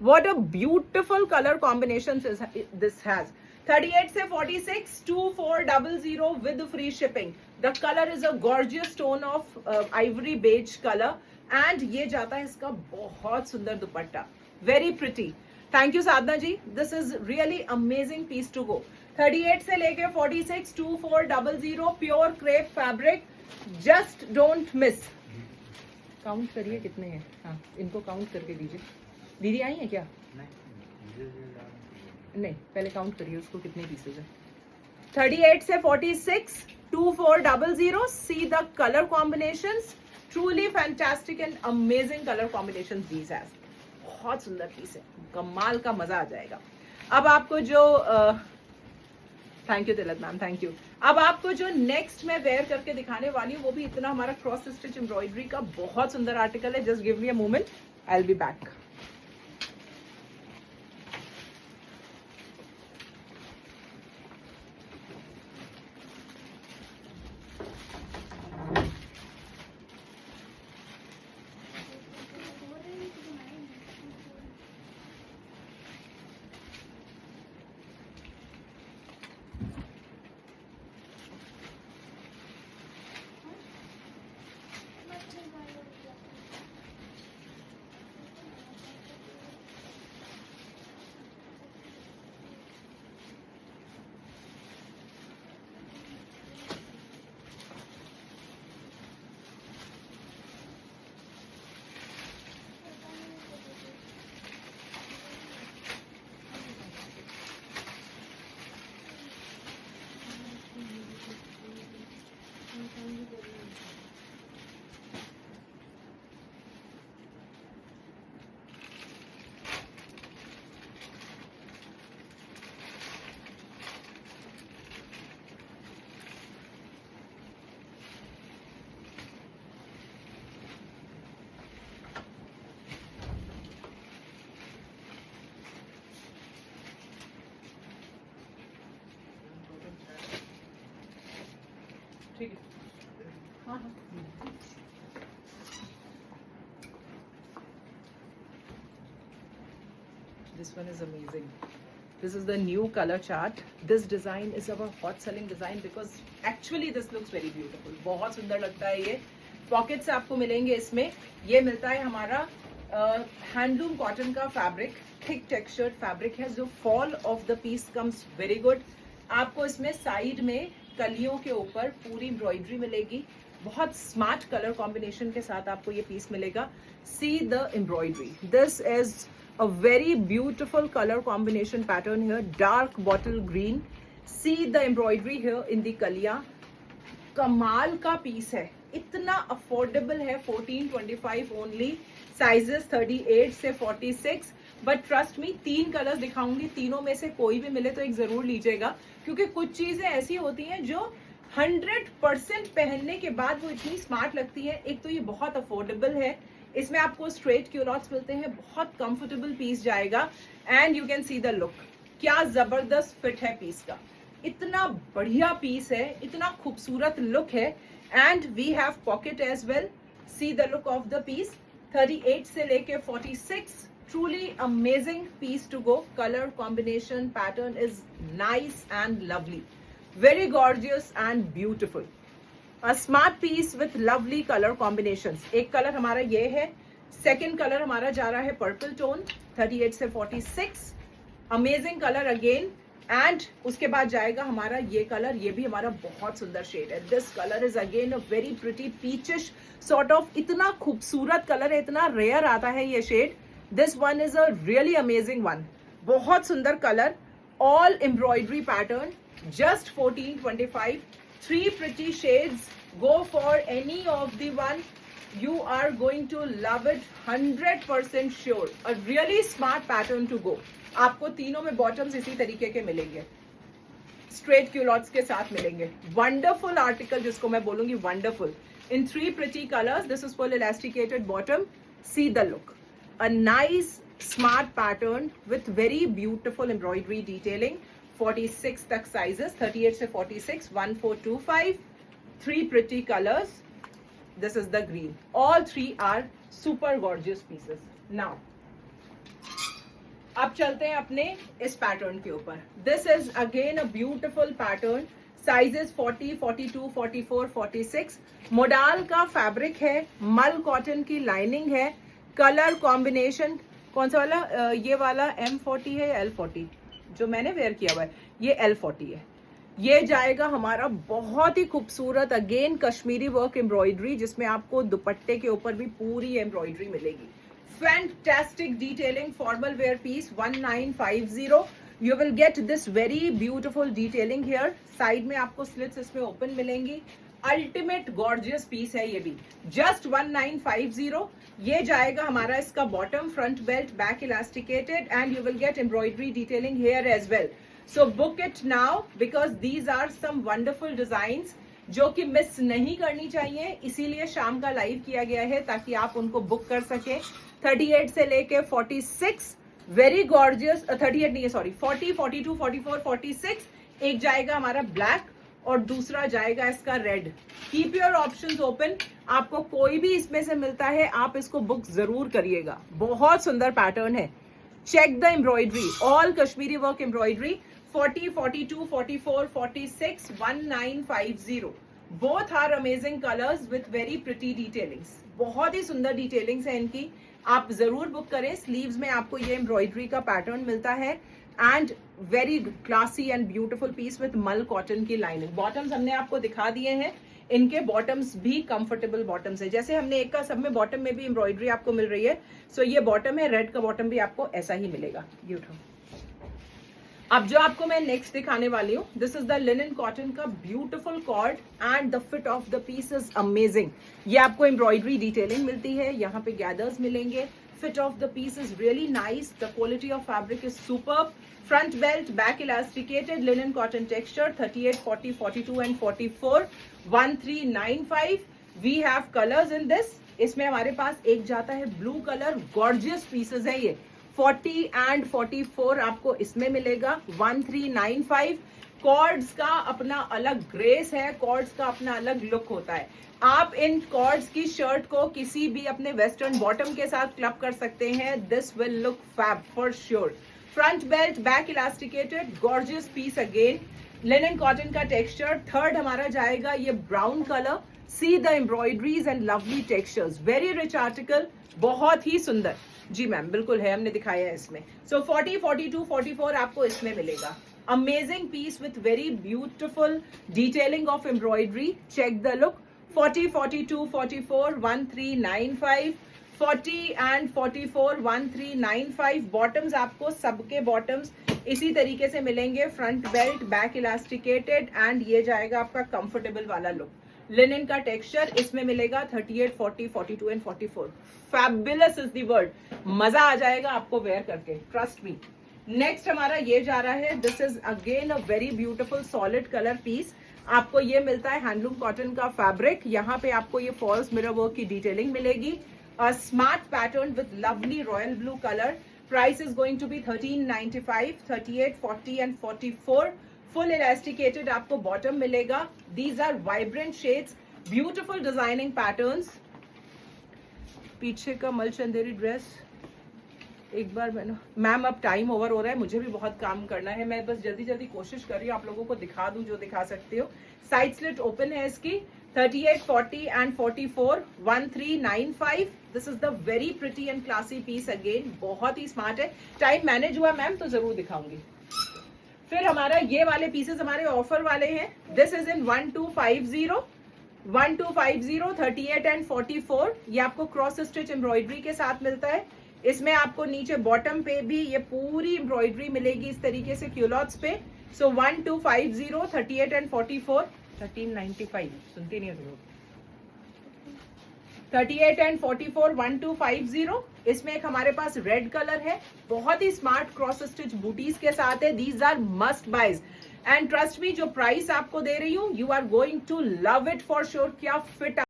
What a beautiful color combinations this has. 38 से 46 2400 with free shipping. The color is a gorgeous tone of ivory beige color and ये जाता है इसका बहुत सुंदर दुपट्टा. Very pretty. Thank you Sadhana ji. This is really amazing piece to go. 38 से लेके 46 2400 pure crepe fabric. Just don't miss. Count करिए कितने हैं. हाँ, इनको काउंट करके दीजिए. दीदी आई है क्या? नहीं, पहले काउंट करिए उसको कितने पीसेज है. 38 से 46 2400. See the colour combinations. Truly fantastic and amazing colour combinations these has. बहुत सुंदर पीस है, कमाल का मजा आ जाएगा. अब आपको जो thank you Tilak ma'am, thank you. अब आपको जो नेक्स्ट मैं वेयर करके दिखाने वाली हूँ वो भी इतना हमारा क्रॉस स्टिच एम्ब्रॉयडरी का बहुत सुंदर आर्टिकल है. Just give me a moment, I will be back. ठीक है. हाँ हाँ. This one is amazing. This is the new color chart. This design is our hot selling design because actually this looks very beautiful. बहुत सुंदर लगता है ये. Pockets आपको मिलेंगे इसमें. ये मिलता है हमारा हैंडलूम कॉटन का फैब्रिक. थिक टेक्सचर्ड फैब्रिक है. जो fall of the piece comes very good. आपको इसमें साइड में कलियों के ऊपर पूरी एम्ब्रॉयडरी मिलेगी. बहुत स्मार्ट कलर कॉम्बिनेशन के साथ आपको ये पीस मिलेगा. See the embroidery. This is a very beautiful color combination pattern here. Dark bottle green. See the embroidery here in the कलियां. कमाल का पीस है. इतना अफोर्डेबल है. 1425 ओनली. साइजेस 38 से 46. बट ट्रस्ट मी, 3 कलर्स दिखाऊंगी. तीनों में से कोई भी मिले तो एक जरूर लीजिएगा क्योंकि कुछ चीजें ऐसी होती हैं जो 100% पहनने के बाद वो इतनी स्मार्ट लगती है. एक तो ये बहुत अफोर्डेबल है. इसमें आपको स्ट्रेट क्यूलॉट्स मिलते हैं. बहुत कंफर्टेबल पीस जाएगा and you can see the look. क्या जबरदस्त फिट है पीस का. इतना बढ़िया पीस है. इतना खूबसूरत लुक है. And we have pocket as well. See the look of the piece. 38 से लेके 46. Truly amazing piece to go. Color combination pattern is nice and lovely. Very gorgeous and beautiful. A smart piece with lovely color combinations. एक colour हमारा ये है. Second colour हमारा जा रहा है पर्पल टोन. 38 से 46. Amazing colour again. एंड उसके बाद जाएगा हमारा ये कलर. ये भी हमारा बहुत सुंदर शेड है. This colour is again a very pretty peachish sort of. इतना खूबसूरत कलर है. इतना रेयर आता है ये shade. This one is a really amazing one. बहुत सुंदर colour. All embroidery pattern. Just 1425. 3 pretty shades. Go for any of the one. You are going to love it. 100% sure. A really smart pattern to go. आपको तीनों में bottoms इसी तरीके के मिलेंगे. Straight culottes के साथ मिलेंगे. वंडरफुल आर्टिकल जिसको मैं बोलूंगी wonderful. In 3 pretty colors. This is full elasticated bottom. See the look. A nice smart pattern with very beautiful embroidery detailing. 46 तक sizes. 38 से 46. 1425. 3 pretty colors. This is the green. All 3 are super gorgeous pieces. Now अब चलते हैं अपने इस pattern के ऊपर. This is again a beautiful pattern. Sizes 40, 42, 44, 46. Modal का फैब्रिक है, मल कॉटन की लाइनिंग है. कलर कॉम्बिनेशन कौन सा वाला? ये वाला M40 है या L40? जो मैंने वेयर किया हुआ है ये L40 है. ये जाएगा हमारा बहुत ही खूबसूरत अगेन कश्मीरी वर्क एम्ब्रॉयडरी, जिसमें आपको दुपट्टे के ऊपर भी पूरी एम्ब्रॉयडरी मिलेगी. Fantastic detailing, formal wear piece 1950. You will get this very beautiful detailing here. Side में आपको स्लिट्स इसमें ओपन मिलेंगी. अल्टीमेट गॉर्जियस पीस है ये भी, जस्ट 1950. ये जाएगा हमारा इसका bottom, front belt, back elasticated, and you will get embroidery detailing here as well. So book it now because these are some wonderful designs जो कि मिस नहीं करनी चाहिए. इसीलिए शाम का लाइव किया गया है ताकि आप उनको बुक कर सके. 38 से लेके 46 वेरी गॉर्जियस, 38 नहीं है सॉरी, 40, 42, 44, 46. एक जाएगा हमारा ब्लैक और दूसरा जाएगा इसका red. Keep your options open. आपको कोई भी इसमें से मिलता है आप इसको बुक जरूर करिएगा. बहुत सुंदर पैटर्न है. Check the embroidery, all Kashmiri work embroidery. 40, 42, 44, 46, 1950. Both are amazing colors with very pretty detailings. बहुत ही सुंदर डिटेलिंग्स है इनकी. आप जरूर बुक करें. स्लीव्स में आपको ये एम्ब्रॉयडरी का पैटर्न मिलता है and very classy and beautiful piece with mul cotton की लाइनिंग. बॉटम्स हमने आपको दिखा दिए हैं. इनके बॉटम्स भी कंफर्टेबल बॉटम्स है. जैसे हमने एक का सब में बॉटम में भी एम्ब्रॉयडरी आपको मिल रही है. सो ये बॉटम है, रेड का बॉटम भी आपको ऐसा ही मिलेगा. ब्यूटीफुल. अब जो आपको मैं नेक्स्ट दिखाने वाली हूँ, this is the linen cotton का beautiful cord and the fit of the piece is amazing. ये आपको एम्ब्रॉयडरी डिटेलिंग मिलती है, यहाँ पे गैदर्स मिलेंगे. Fit of the piece is really nice. The quality of fabric is superb. Front belt, back elasticated, linen cotton texture. 38, 40, 42 and 44. 1395. We have colours in this. इसमें हमारे पास एक जाता है ब्लू कलर. गॉर्जियस पीसेस है ये. 40 and 44 आपको इसमें मिलेगा. 1395. कॉर्ड्स का अपना अलग ग्रेस है, कॉर्ड्स का अपना अलग लुक होता है. आप इन कॉर्ड्स की शर्ट को किसी भी अपने वेस्टर्न बॉटम के साथ क्लब कर सकते हैं. This will look fab for sure. Front belt, back elasticated, gorgeous piece again. Linen cotton का टेक्सचर. थर्ड हमारा जाएगा ये brown colour. See the embroideries and lovely textures. Very rich article, बहुत ही सुंदर. जी मैम बिल्कुल है, हमने दिखाया है इसमें. सो 40, 42, 44 आपको इसमें मिलेगा. Amazing piece with very beautiful detailing of embroidery. Check the look. 40, 42, 44, 1395. 40 and 44, 1395. Bottoms आपको सबके बॉटम्स इसी तरीके से मिलेंगे. Front belt, back elasticated, and ये जाएगा आपका कंफर्टेबल वाला लुक. लिनन का टेक्सचर इसमें मिलेगा. 38, 40, 42 and 44. Fabulous is the word. मजा आ जाएगा आपको वेयर करके, ट्रस्ट मी. नेक्स्ट हमारा ये जा रहा है. This is again a very beautiful solid colour piece. आपको ये मिलता है हैंडलूम कॉटन का फैब्रिक. यहाँ पे आपको ये फॉल्स मिरर वर्क की डिटेलिंग मिलेगी. A smart pattern with lovely royal blue colour. Price is going to be 1395. 38, 40 and 44. Full elasticated आपको बॉटम मिलेगा. These are vibrant shades, beautiful designing patterns. पीछे का मल चंदेरी ड्रेस एक बार मैम अब टाइम ओवर हो रहा है, मुझे भी बहुत काम करना है. मैं बस जल्दी जल्दी कोशिश कर रही हूँ आप लोगों को दिखा दूं जो दिखा सकती हो. साइड स्लिट ओपन है इसकी. 38, 40 and 44. 1395. This is the very pretty and classy piece again. बहुत ही स्मार्ट है. टाइम मैनेज हुआ मैम तो जरूर दिखाऊंगी. फिर हमारा ये वाले पीसेस हमारे ऑफर वाले हैं. This is in 1250. 1250, 38 एंड 44. ये आपको क्रॉस स्टिच एम्ब्रॉयडरी के साथ मिलता है. इसमें आपको नीचे बॉटम पे भी ये पूरी एम्ब्रॉयडरी मिलेगी इस तरीके से क्यूलॉट्स पे. सो 1250, 38 एंड 44. 1395 सुनती नहीं हो. 38 एंड 44, 1250. इसमें एक हमारे पास रेड कलर है. बहुत ही स्मार्ट क्रॉस स्टिच बूटीज के साथ है. These are must buys and trust me जो प्राइस आपको दे रही हूँ you are going to love it for sure. क्या फिट